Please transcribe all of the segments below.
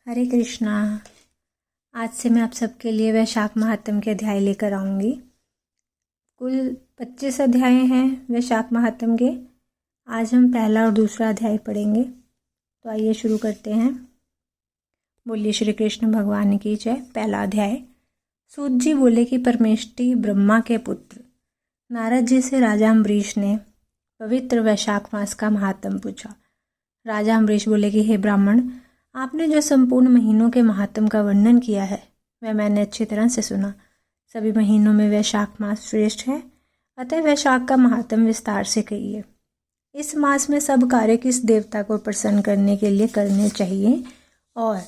हरे कृष्णा। आज से मैं आप सबके लिए वैशाख महात्म के अध्याय लेकर आऊँगी। कुल 25 अध्याय हैं वैशाख महात्म के। आज हम पहला और दूसरा अध्याय पढ़ेंगे। तो आइए शुरू करते हैं। बोलिए श्री कृष्ण भगवान की जय। पहला अध्याय। सूत जी बोले कि परमेष्टि ब्रह्मा के पुत्र नारद जी से राजा अम्बरीश ने पवित्र वैशाख मास का महात्म पूछा। राजा अम्बरीश बोले कि हे ब्राह्मण, आपने जो संपूर्ण महीनों के महात्म का वर्णन किया है वह मैंने अच्छी तरह से सुना। सभी महीनों में वैशाख मास श्रेष्ठ है, अतः वैशाख का महात्म विस्तार से कहिए। इस मास में सब कार्य किस देवता को प्रसन्न करने के लिए करने चाहिए और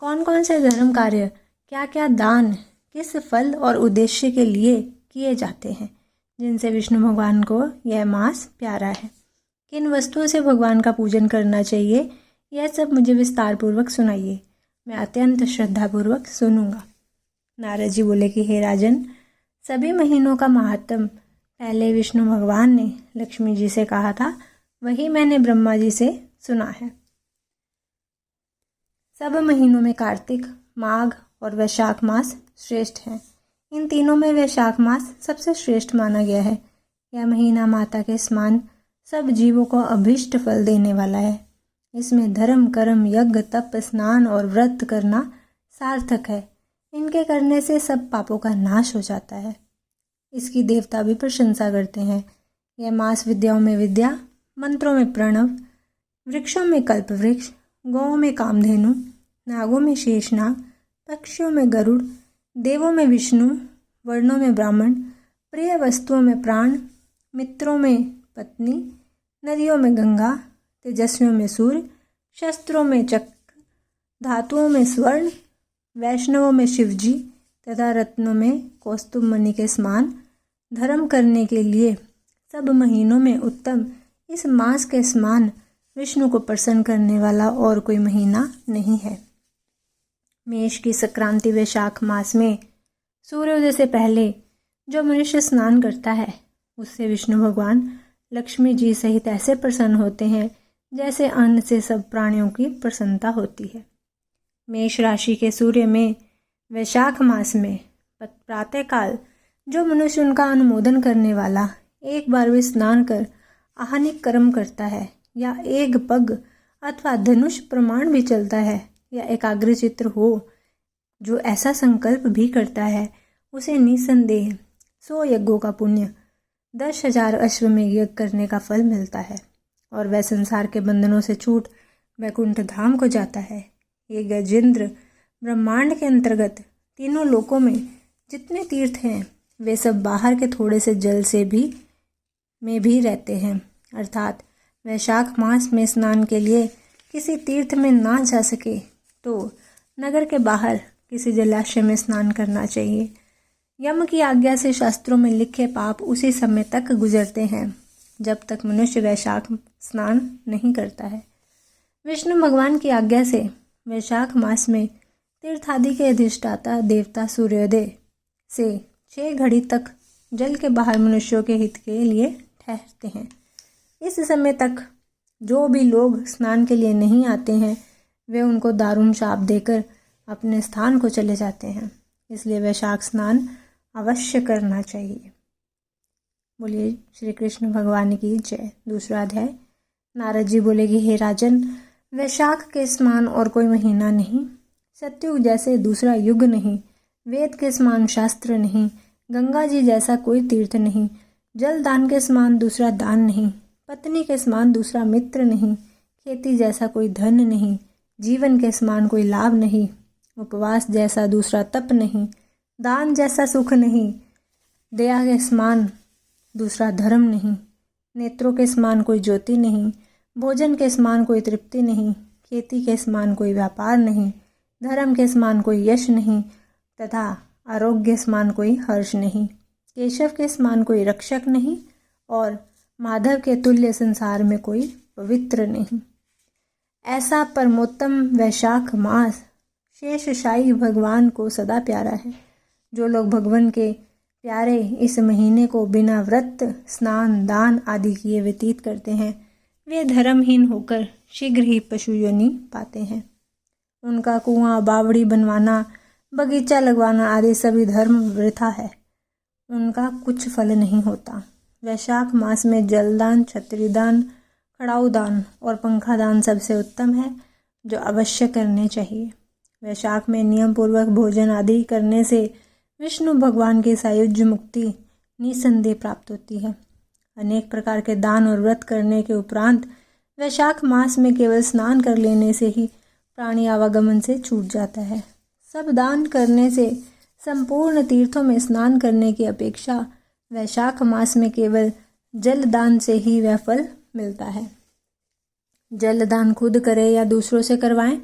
कौन कौन से धर्म कार्य, क्या क्या दान, किस फल और उद्देश्य के लिए किए जाते हैं, जिनसे विष्णु भगवान को यह मास प्यारा है। किन वस्तुओं से भगवान का पूजन करना चाहिए, यह सब मुझे विस्तार पूर्वक सुनाइए। मैं अत्यंत श्रद्धापूर्वक सुनूंगा। नारद जी बोले कि हे राजन, सभी महीनों का महात्म पहले विष्णु भगवान ने लक्ष्मी जी से कहा था, वही मैंने ब्रह्मा जी से सुना है। सब महीनों में कार्तिक, माघ और वैशाख मास श्रेष्ठ हैं। इन तीनों में वैशाख मास सबसे श्रेष्ठ माना गया है। यह महीना माता के समान सब जीवों को अभीष्ट फल देने वाला है। इसमें धर्म, कर्म, यज्ञ, तप, स्नान और व्रत करना सार्थक है। इनके करने से सब पापों का नाश हो जाता है। इसकी देवता भी प्रशंसा करते हैं। यह मास विद्याओं में विद्या, मंत्रों में प्रणव, वृक्षों में कल्प वृक्ष, गौओं में कामधेनु, नागों में शेषनाग, पक्षियों में गरुड़, देवों में विष्णु, वर्णों में ब्राह्मण, प्रिय वस्तुओं में प्राण, मित्रों में पत्नी, नदियों में गंगा, तेजस्वियों में सूर्य, शस्त्रों में चक्र, धातुओं में स्वर्ण, वैष्णवों में शिवजी तथा रत्नों में कौस्तुभ मणि के समान धर्म करने के लिए सब महीनों में उत्तम इस मास के समान विष्णु को प्रसन्न करने वाला और कोई महीना नहीं है। मेष की संक्रांति वैशाख मास में सूर्योदय से पहले जो मनुष्य स्नान करता है उससे विष्णु भगवान लक्ष्मी जी सहित ऐसे प्रसन्न होते हैं जैसे अन्न से सब प्राणियों की प्रसन्नता होती है। मेष राशि के सूर्य में वैशाख मास में प्रातःकाल जो मनुष्य उनका अनुमोदन करने वाला एक बार भी स्नान कर आहनिक कर्म करता है या एक पग अथवा धनुष प्रमाण भी चलता है या एकाग्र चित्र हो, जो ऐसा संकल्प भी करता है, उसे निसंदेह 100 यज्ञों का पुण्य, 10,000 अश्वमेध यज्ञ करने का फल मिलता है और वह संसार के बंधनों से छूट वैकुंठ धाम को जाता है। ये गजेंद्र ब्रह्मांड के अंतर्गत तीनों लोकों में जितने तीर्थ हैं वे सब बाहर के थोड़े से जल से भी रहते हैं। अर्थात वैशाख मास में स्नान के लिए किसी तीर्थ में ना जा सके तो नगर के बाहर किसी जलाशय में स्नान करना चाहिए। यम की आज्ञा से शास्त्रों में लिखे पाप उसी समय तक गुजरते हैं जब तक मनुष्य वैशाख स्नान नहीं करता है। विष्णु भगवान की आज्ञा से वैशाख मास में तीर्थादि के अधिष्ठाता देवता सूर्योदय से 6 घड़ी तक जल के बाहर मनुष्यों के हित के लिए ठहरते हैं। इस समय तक जो भी लोग स्नान के लिए नहीं आते हैं वे उनको दारुण शाप देकर अपने स्थान को चले जाते हैं। इसलिए वैशाख स्नान अवश्य करना चाहिए। बोलिए श्री कृष्ण भगवान की जय। दूसरा अध्याय। नारद जी बोले कि हे राजन, वैशाख के समान और कोई महीना नहीं, सतयुग जैसे दूसरा युग नहीं, वेद के समान शास्त्र नहीं, गंगा जी जैसा कोई तीर्थ नहीं, जल दान के समान दूसरा दान नहीं, पत्नी के समान दूसरा मित्र नहीं, खेती जैसा कोई धन नहीं, जीवन के समान कोई लाभ नहीं, उपवास जैसा दूसरा तप नहीं, दान जैसा सुख नहीं, दया के समान दूसरा धर्म नहीं, नेत्रों के समान कोई ज्योति नहीं, भोजन के समान कोई तृप्ति नहीं, खेती के समान कोई व्यापार नहीं, धर्म के समान कोई यश नहीं तथा आरोग्य समान कोई हर्ष नहीं, केशव के समान कोई रक्षक नहीं और माधव के तुल्य संसार में कोई पवित्र नहीं। ऐसा परमोत्तम वैशाख मास शेषशायी भगवान को सदा प्यारा है। जो लोग भगवान के प्यारे इस महीने को बिना व्रत, स्नान, दान आदि किए व्यतीत करते हैं वे धर्महीन होकर शीघ्र ही पशु योनि पाते हैं। उनका कुआं, बावड़ी बनवाना, बगीचा लगवाना आदि सभी धर्म वृथा है, उनका कुछ फल नहीं होता। वैशाख मास में जलदान, छत्रीदान, खड़ाऊ दान और पंखा दान सबसे उत्तम है, जो अवश्य करने चाहिए। वैशाख में नियम पूर्वक भोजन आदि करने से विष्णु भगवान की सायुज्य मुक्ति निसंदेह प्राप्त होती है। अनेक प्रकार के दान और व्रत करने के उपरांत वैशाख मास में केवल स्नान कर लेने से ही प्राणी आवागमन से छूट जाता है। सब दान करने से संपूर्ण तीर्थों में स्नान करने की अपेक्षा वैशाख मास में केवल जल दान से ही वह फल मिलता है। जल दान खुद करें या दूसरों से करवाएं,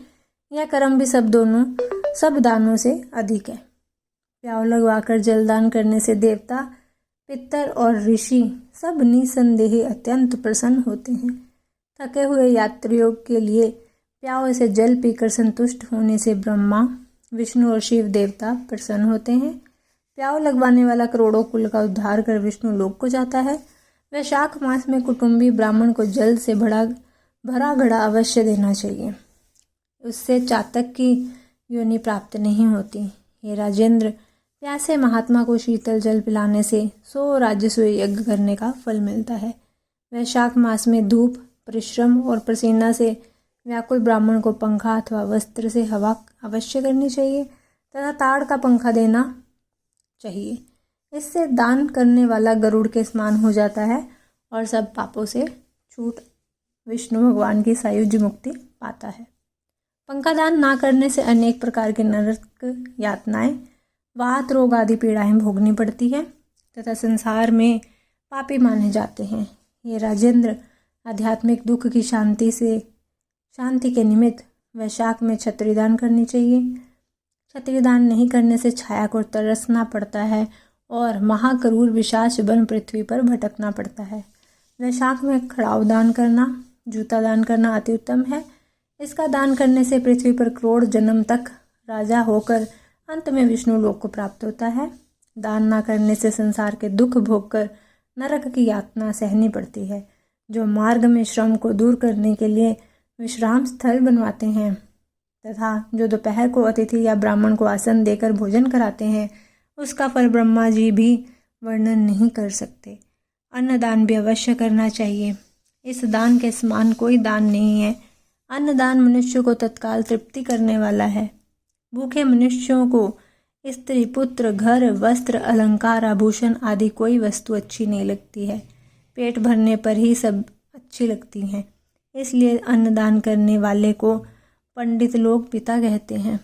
यह कर्म भी सब दानों से अधिक है। प्याव लगवाकर जलदान करने से देवता, पितर और ऋषि सब निसंदेह अत्यंत प्रसन्न होते हैं। थके हुए यात्रियों के लिए प्याव से जल पीकर संतुष्ट होने से ब्रह्मा, विष्णु और शिव देवता प्रसन्न होते हैं। प्याव लगवाने वाला करोड़ों कुल का उद्धार कर विष्णु लोक को जाता है। वैशाख मास में कुटुंबी ब्राह्मण को जल से भरा घड़ा अवश्य देना चाहिए, उससे चातक की योनि प्राप्त नहीं होती। हे राजेंद्र, प्यासे महात्मा को शीतल जल पिलाने से 100 राजस्व यज्ञ करने का फल मिलता है। वैशाख मास में धूप, परिश्रम और पसीना से व्याकुल ब्राह्मण को पंखा अथवा वस्त्र से हवा अवश्य करनी चाहिए तथा ताड़ का पंखा देना चाहिए। इससे दान करने वाला गरुड़ के समान हो जाता है और सब पापों से छूट विष्णु भगवान की सायुज्य मुक्ति पाता है। पंखा दान ना करने से अनेक प्रकार के नरक यातनाएं, वात रोग आदि पीड़ाएं भोगनी पड़ती है तथा संसार में पापी माने जाते हैं। ये राजेंद्र, आध्यात्मिक दुख की शांति के निमित्त वैशाख में छत्रीदान करनी चाहिए। छत्रीदान नहीं करने से छाया को तरसना पड़ता है और महाक्रूर विशाच बन पृथ्वी पर भटकना पड़ता है। वैशाख में खड़ाऊ दान करना, जूता दान करना अति उत्तम है। इसका दान करने से पृथ्वी पर करोड़ जन्म तक राजा होकर अंत में विष्णु लोक को प्राप्त होता है। दान ना करने से संसार के दुख भोगकर नरक की यातना सहनी पड़ती है। जो मार्ग में श्रम को दूर करने के लिए विश्राम स्थल बनवाते हैं तथा जो दोपहर को अतिथि या ब्राह्मण को आसन देकर भोजन कराते हैं, उसका फल ब्रह्मा जी भी वर्णन नहीं कर सकते। अन्नदान भी अवश्य करना चाहिए। इस दान के समान कोई दान नहीं है। अन्नदान मनुष्य को तत्काल तृप्ति करने वाला है। भूखे मनुष्यों को स्त्री, पुत्र, घर, वस्त्र, अलंकार, आभूषण आदि कोई वस्तु अच्छी नहीं लगती है। पेट भरने पर ही सब अच्छी लगती हैं। इसलिए अन्नदान करने वाले को पंडित लोग पिता कहते हैं।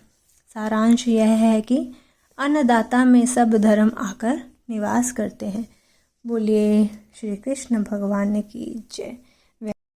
सारांश यह है कि अन्नदाता में सब धर्म आकर निवास करते हैं। बोलिए श्री कृष्ण भगवान की जय।